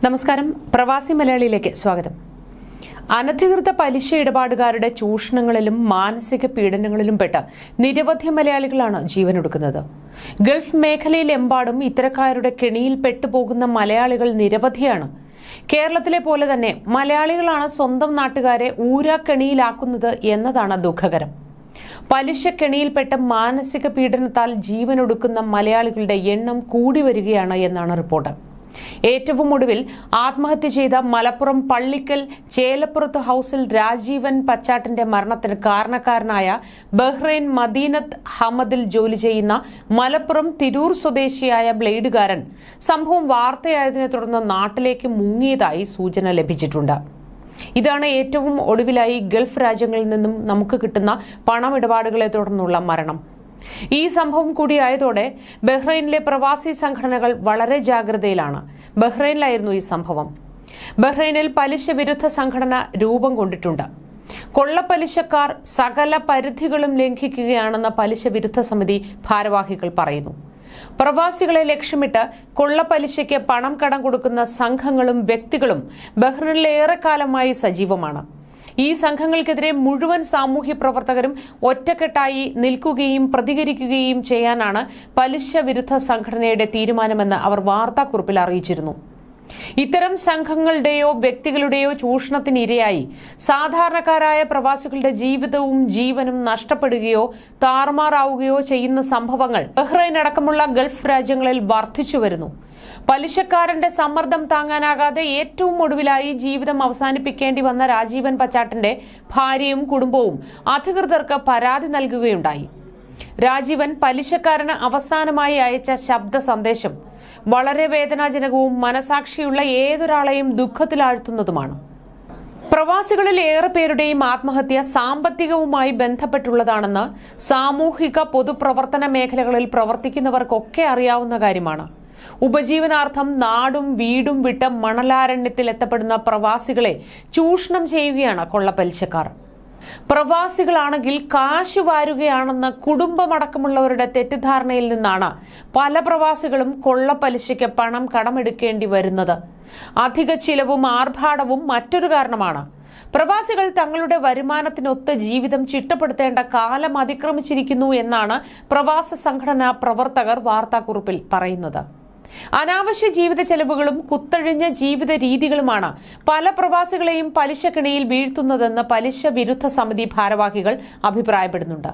നമസ്കാരം. പ്രവാസി മലയാളിയിലേക്ക് സ്വാഗതം. അനധികൃത പലിശ ഇടപാടുകാരുടെ ചൂഷണങ്ങളിലും മാനസിക പീഡനങ്ങളിലും പെട്ട് നിരവധി മലയാളികളാണ് ജീവനൊടുക്കുന്നത്. ഗൾഫ് മേഖലയിലെമ്പാടും ഇത്തരക്കാരുടെ കെണിയിൽ പെട്ടുപോകുന്ന മലയാളികൾ നിരവധിയാണ്. കേരളത്തിലെ പോലെ തന്നെ മലയാളികളാണ് സ്വന്തം നാട്ടുകാരെ ഊരാക്കെണിയിലാക്കുന്നത് എന്നതാണ് ദുഃഖകരം. പലിശക്കെണിയിൽപ്പെട്ട് മാനസിക പീഡനത്താൽ ജീവനൊടുക്കുന്ന മലയാളികളുടെ എണ്ണം കൂടി വരികയാണ് എന്നാണ് റിപ്പോർട്ട്. ഏറ്റവും ഒടുവിൽ ആത്മഹത്യ ചെയ്ത മലപ്പുറം പള്ളിക്കൽ ചേലപ്പുറത്ത് ഹൌസിൽ രാജീവൻ പച്ചാട്ടിന്റെ മരണത്തിന് കാരണക്കാരനായ ബഹ്റൈൻ മദീനത്ത് ഹമദിൽ ജോലി ചെയ്യുന്ന മലപ്പുറം തിരൂർ സ്വദേശിയായ ബ്ലേഡുകാരൻ സംഭവം വാർത്തയായതിനെ തുടർന്ന് നാട്ടിലേക്ക് മുങ്ങിയതായി സൂചന ലഭിച്ചിട്ടുണ്ട്. ഇതാണ് ഏറ്റവും ഒടുവിലായി ഗൾഫ് രാജ്യങ്ങളിൽ നിന്നും നമുക്ക് കിട്ടുന്ന പണമിടപാടുകളെ തുടർന്നുള്ള മരണം. ഈ സംഭവം കൂടിയായതോടെ ബഹ്റൈനിലെ പ്രവാസി സംഘടനകൾ വളരെ ജാഗ്രതയിലാണ്. ബഹ്റൈനിലായിരുന്നു ഈ സംഭവം. ബഹ്റൈനിൽ പലിശ വിരുദ്ധ സംഘടന രൂപം കൊണ്ടിട്ടുണ്ട്. കൊള്ളപ്പലിശക്കാർ സകല പരിധികളും ലംഘിക്കുകയാണെന്ന് പലിശ വിരുദ്ധ സമിതി ഭാരവാഹികൾ പറയുന്നു. പ്രവാസികളെ ലക്ഷ്യമിട്ട് കൊള്ളപ്പലിശയ്ക്ക് പണം കടം കൊടുക്കുന്ന സംഘങ്ങളും വ്യക്തികളും ബഹ്റൈനിൽ ഏറെക്കാലമായി സജീവമാണ്. ഈ സംഘങ്ങൾക്കെതിരെ മുഴുവൻ സാമൂഹ്യ പ്രവർത്തകരും ഒറ്റക്കെട്ടായി നിൽക്കുകയും പ്രതികരിക്കുകയും ചെയ്യാനാണ് പലിശ വിരുദ്ധ സംഘടനയുടെ തീരുമാനമെന്ന് അവർ വാർത്താക്കുറിപ്പിൽ അറിയിച്ചിരുന്നു. ഇത്തരം സംഘങ്ങളുടെയോ വ്യക്തികളുടെയോ ചൂഷണത്തിന് ഇരയായി സാധാരണക്കാരായ പ്രവാസികളുടെ ജീവിതവും ജീവനും നഷ്ടപ്പെടുകയോ താറുമാറാവുകയോ ചെയ്യുന്ന സംഭവങ്ങൾ ബഹ്റൈൻ അടക്കമുള്ള ഗൾഫ് രാജ്യങ്ങളിൽ വർദ്ധിച്ചു വരുന്നു. പലിശക്കാരന്റെ സമ്മർദ്ദം താങ്ങാനാകാതെ ഏറ്റവും ഒടുവിലായി ജീവിതം അവസാനിപ്പിക്കേണ്ടി വന്ന രാജീവൻ പച്ചാട്ടിന്റെ ഭാര്യയും കുടുംബവും അധികൃതർക്ക് പരാതി നൽകുകയുണ്ടായി. രാജീവൻ പലിശക്കാരന് അവസാനമായി അയച്ച ശബ്ദ സന്ദേശം വളരെ വേദനാജനകവും മനസാക്ഷിയുള്ള ഏതൊരാളെയും ദുഃഖത്തിലാഴ്ത്തുന്നതുമാണ്. പ്രവാസികളിൽ ഏറെ പേരുടെയും ആത്മഹത്യ സാമ്പത്തികവുമായി ബന്ധപ്പെട്ടുള്ളതാണെന്ന് സാമൂഹിക പൊതുപ്രവർത്തന മേഖലകളിൽ പ്രവർത്തിക്കുന്നവർക്കൊക്കെ അറിയാവുന്ന കാര്യമാണ്. ഉപജീവനാർത്ഥം നാടും വീടും വിട്ട് മണലാരണ്യത്തിൽ എത്തപ്പെടുന്ന പ്രവാസികളെ ചൂഷണം ചെയ്യുകയാണ് കൊള്ളപ്പലിശക്കാർ. പ്രവാസികളാണെങ്കിൽ കാശു വാരുകയാണെന്ന് കുടുംബമടക്കമുള്ളവരുടെ തെറ്റിദ്ധാരണയിൽ നിന്നാണ് പല പ്രവാസികളും കൊള്ളപ്പലിശയ്ക്ക് പണം കടമെടുക്കേണ്ടി വരുന്നത്. അധിക ചിലവും ആർഭാടവും മറ്റൊരു കാരണമാണ്. പ്രവാസികൾ തങ്ങളുടെ വരുമാനത്തിനൊത്ത് ജീവിതം ചിട്ടപ്പെടുത്തേണ്ട കാലം അതിക്രമിച്ചിരിക്കുന്നു എന്നാണ് പ്രവാസ സംഘടനാ പ്രവർത്തകർ വാർത്താക്കുറിപ്പിൽ പറയുന്നത്. അനാവശ്യ ജീവിത ചെലവുകളും കുത്തഴിഞ്ഞ ജീവിത രീതികളുമാണ് പല പ്രവാസികളെയും പലിശക്കെണിയിൽ വീഴ്ത്തുന്നതെന്ന് പലിശ വിരുദ്ധ സമിതി ഭാരവാഹികൾ അഭിപ്രായപ്പെടുന്നുണ്ട്.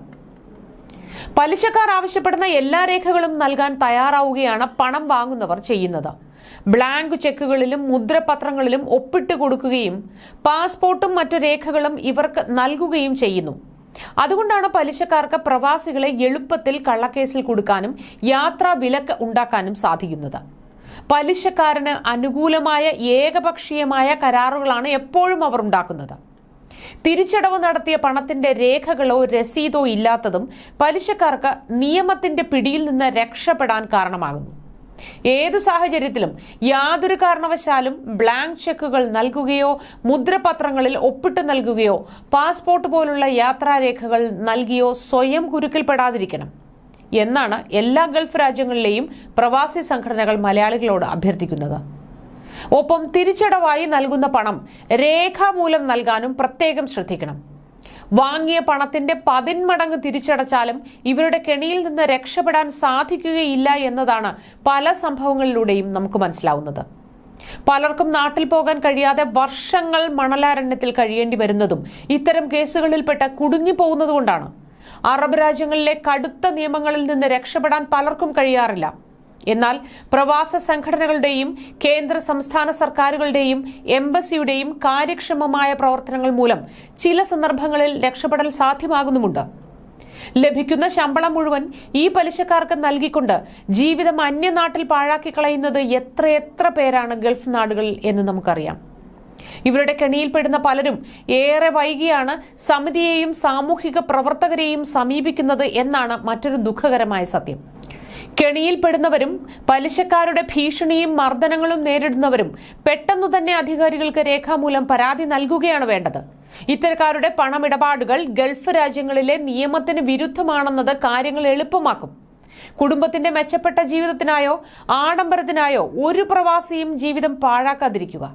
പലിശക്കാർ ആവശ്യപ്പെടുന്ന എല്ലാ രേഖകളും നൽകാൻ തയ്യാറാവുകയാണ് പണം വാങ്ങുന്നവർ ചെയ്യുന്നത്. ബ്ലാങ്ക് ചെക്കുകളിലും മുദ്രപത്രങ്ങളിലും ഒപ്പിട്ട് കൊടുക്കുകയും പാസ്പോർട്ടും മറ്റു രേഖകളും ഇവർക്ക് നൽകുകയും ചെയ്യുന്നു. അതുകൊണ്ടാണ് പലിശക്കാർക്ക് പ്രവാസികളെ എളുപ്പത്തിൽ കള്ളക്കേസിൽ കൊടുക്കാനും യാത്രാ വിലക്ക് ഉണ്ടാക്കാനും സാധിക്കുന്നത്. പലിശക്കാരന് അനുകൂലമായ ഏകപക്ഷീയമായ കരാറുകളാണ് എപ്പോഴും അവർ ഉണ്ടാക്കുന്നത്. തിരിച്ചടവ് നടത്തിയ പണത്തിന്റെ രേഖകളോ രസീതോ ഇല്ലാത്തതും പലിശക്കാർക്ക് നിയമത്തിന്റെ പിടിയിൽ നിന്ന് രക്ഷപ്പെടാൻ കാരണമാകുന്നു. ഏതു സാഹചര്യത്തിലും യാതൊരു കാരണവശാലും ബ്ലാങ്ക് ചെക്കുകൾ നൽകുകയോ മുദ്രപത്രങ്ങളിൽ ഒപ്പിട്ട് നൽകുകയോ പാസ്പോർട്ട് പോലുള്ള യാത്രാരേഖകൾ നൽകിയോ സ്വയം കുരുക്കിൽപ്പെടാതിരിക്കണം എന്നാണ് എല്ലാ ഗൾഫ് രാജ്യങ്ങളിലെയും പ്രവാസി സംഘടനകൾ മലയാളികളോട് അഭ്യർത്ഥിക്കുന്നത്. ഒപ്പം തിരിച്ചടവായി നൽകുന്ന പണം രേഖാമൂലം നൽകാനും പ്രത്യേകം ശ്രദ്ധിക്കണം. വാങ്ങിയ പണത്തിന്റെ 10 മടങ്ങ് തിരിച്ചടച്ചാലും ഇവരുടെ കെണിയിൽ നിന്ന് രക്ഷപ്പെടാൻ സാധിക്കുകയില്ല എന്നതാണ് പല സംഭവങ്ങളിലൂടെയും നമുക്ക് മനസ്സിലാവുന്നത്. പലർക്കും നാട്ടിൽ പോകാൻ കഴിയാതെ വർഷങ്ങൾ മണലാരണ്യത്തിൽ കഴിയേണ്ടി വരുന്നതും ഇത്തരം കേസുകളിൽപ്പെട്ട് കുടുങ്ങിപ്പോകുന്നതുകൊണ്ടാണ്. അറബ് രാജ്യങ്ങളിലെ കടുത്ത നിയമങ്ങളിൽ നിന്ന് രക്ഷപ്പെടാൻ പലർക്കും കഴിയാറില്ല. എന്നാൽ പ്രവാസ സംഘടനകളുടെയും കേന്ദ്ര സംസ്ഥാന സർക്കാരുകളുടെയും എംബസിയുടെയും കാര്യക്ഷമമായ പ്രവർത്തനങ്ങൾ മൂലം ചില സന്ദർഭങ്ങളിൽ രക്ഷപ്പെടൽ സാധ്യമാകുന്നുമുണ്ട്. ലഭിക്കുന്ന ശമ്പളം മുഴുവൻ ഈ പലിശക്കാർക്ക് നൽകിക്കൊണ്ട് ജീവിതം അന്യനാട്ടിൽ പാഴാക്കി കളയുന്നത് എത്രയെത്ര പേരാണ് ഗൾഫ് നാടുകളിൽ എന്ന് നമുക്കറിയാം. ഇവരുടെ കെണിയിൽപ്പെടുന്ന പലരും ഏറെ വൈകിയാണ് സമിതിയെയും സാമൂഹിക പ്രവർത്തകരെയും സമീപിക്കുന്നത് എന്നാണ് മറ്റൊരു ദുഃഖകരമായ സത്യം. കെണിയിൽപ്പെടുന്നവരും പലിശക്കാരുടെ ഭീഷണിയും മർദ്ദനങ്ങളും നേരിടുന്നവരും പെട്ടെന്നു തന്നെ അധികാരികൾക്ക് രേഖാമൂലം പരാതി നൽകുകയാണ് വേണ്ടത്. ഇത്തരക്കാരുടെ പണമിടപാടുകൾ ഗൾഫ് രാജ്യങ്ങളിലെ നിയമത്തിന് വിരുദ്ധമാണെന്നത് കാര്യങ്ങൾ എളുപ്പമാക്കും. കുടുംബത്തിന്റെ മെച്ചപ്പെട്ട ജീവിതത്തിനായോ ആഡംബരത്തിനായോ ഒരു പ്രവാസിയും ജീവിതം പാഴാക്കാതിരിക്കുക.